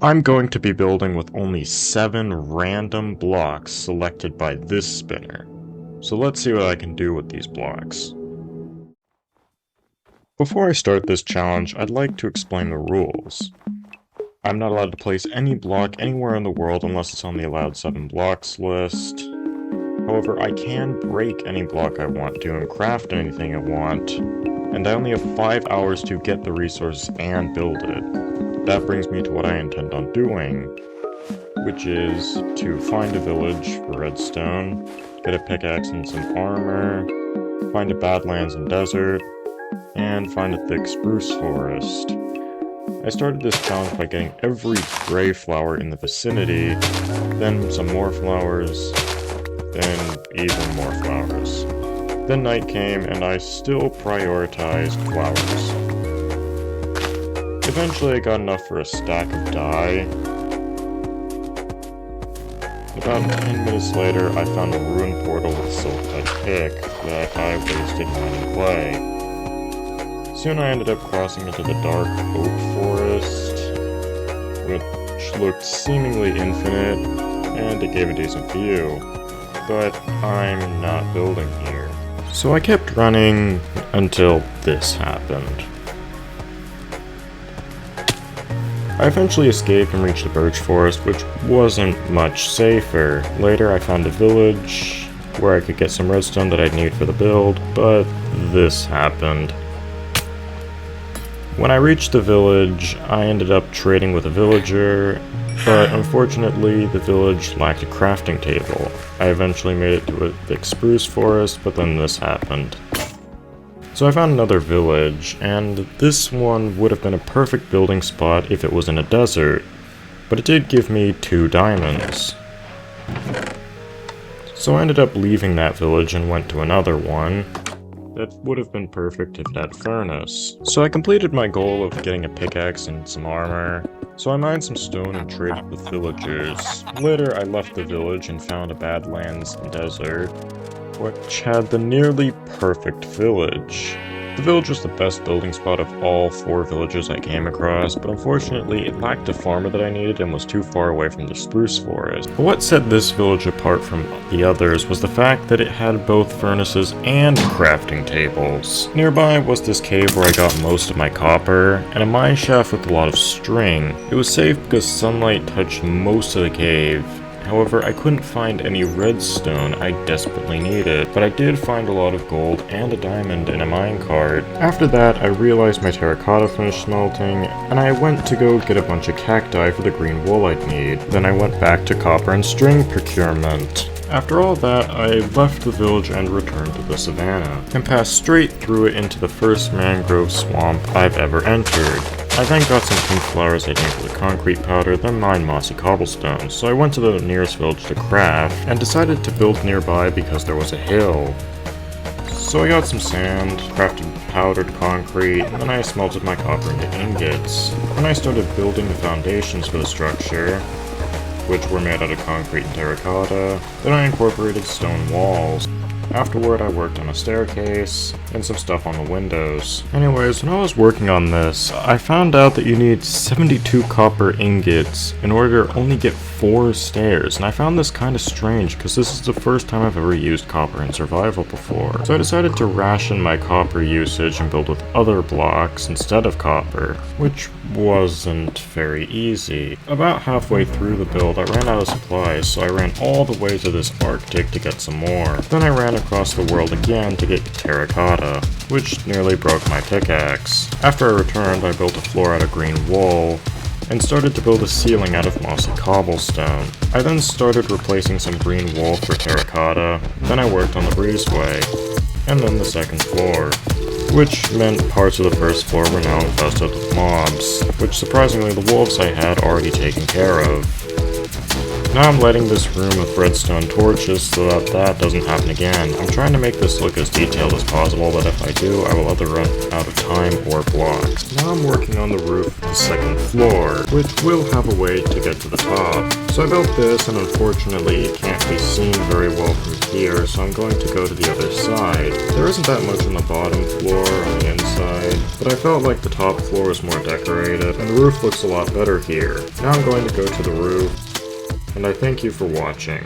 I'm going to be building with only 7 random blocks selected by this spinner. So let's see what I can do with these blocks. Before I start this challenge, I'd like to explain the rules. I'm not allowed to place any block anywhere in the world unless it's on the allowed 7 blocks list. However, I can break any block I want to and craft anything I want, and I only have 5 hours to get the resources and build it. That brings me to what I intend on doing, which is to find a village for redstone, get a pickaxe and some armor, find a badlands and desert, and find a thick spruce forest. I started this challenge by getting every gray flower in the vicinity, then some more flowers, then even more flowers. Then night came and I still prioritized flowers. Eventually I got enough for a stack of dye. About 10 minutes later I found a ruined portal with a silk-type pick that I wasted mining clay. Soon I ended up crossing into the dark oak forest, which looked seemingly infinite, and it gave a decent view. But I'm not building here. So I kept running until this happened. I eventually escaped and reached the birch forest, which wasn't much safer. Later I found a village where I could get some redstone that I'd need for the build, but this happened. When I reached the village, I ended up trading with a villager, but unfortunately the village lacked a crafting table. I eventually made it to a thick spruce forest, but then this happened. So I found another village, and this one would have been a perfect building spot if it was in a desert, but it did give me 2 diamonds. So I ended up leaving that village and went to another one that would have been perfect if it had furnace. So I completed my goal of getting a pickaxe and some armor, so I mined some stone and traded with villagers. Later I left the village and found a badlands and desert, which had the nearly perfect village. The village was the best building spot of all 4 villages I came across, but unfortunately it lacked a farmer that I needed and was too far away from the spruce forest. But what set this village apart from the others was the fact that it had both furnaces and crafting tables. Nearby was this cave where I got most of my copper, and a mine shaft with a lot of string. It was safe because sunlight touched most of the cave. However, I couldn't find any redstone I desperately needed, but I did find a lot of gold and a diamond in a minecart. After that, I realized my terracotta finished smelting, and I went to go get a bunch of cacti for the green wool I'd need. Then I went back to copper and string procurement. After all that, I left the village and returned to the savannah, and passed straight through it into the first mangrove swamp I've ever entered. I then got some pink flowers I need for the concrete powder, then mined mossy cobblestone, so I went to the nearest village to craft, and decided to build nearby because there was a hill. So I got some sand, crafted powdered concrete, and then I smelted my copper into ingots. Then I started building the foundations for the structure, which were made out of concrete and terracotta. Then I incorporated stone walls. Afterward, I worked on a staircase and some stuff on the windows. Anyways, when I was working on this, I found out that you need 72 copper ingots in order to only get 4 stairs, and I found this kind of strange because this is the first time I've ever used copper in survival before. So I decided to ration my copper usage and build with other blocks instead of copper, which wasn't very easy. About halfway through the build, I ran out of supplies, so I ran all the way to this Arctic to get some more. Then I ran across the world again to get terracotta, which nearly broke my pickaxe. After I returned, I built a floor out of green wool, and started to build a ceiling out of mossy cobblestone. I then started replacing some green wool for terracotta, then I worked on the breezeway, and then the second floor, which meant parts of the first floor were now infested with mobs, which surprisingly the wolves I had already taken care of. Now I'm lighting this room with redstone torches so that that doesn't happen again. I'm trying to make this look as detailed as possible, but if I do, I will either run out of time or blocks. Now I'm working on the roof of the second floor, which will have a way to get to the top. So I built this, and unfortunately it can't be seen very well from here, so I'm going to go to the other side. There isn't that much on the bottom floor or on the inside, but I felt like the top floor was more decorated, and the roof looks a lot better here. Now I'm going to go to the roof, and I thank you for watching.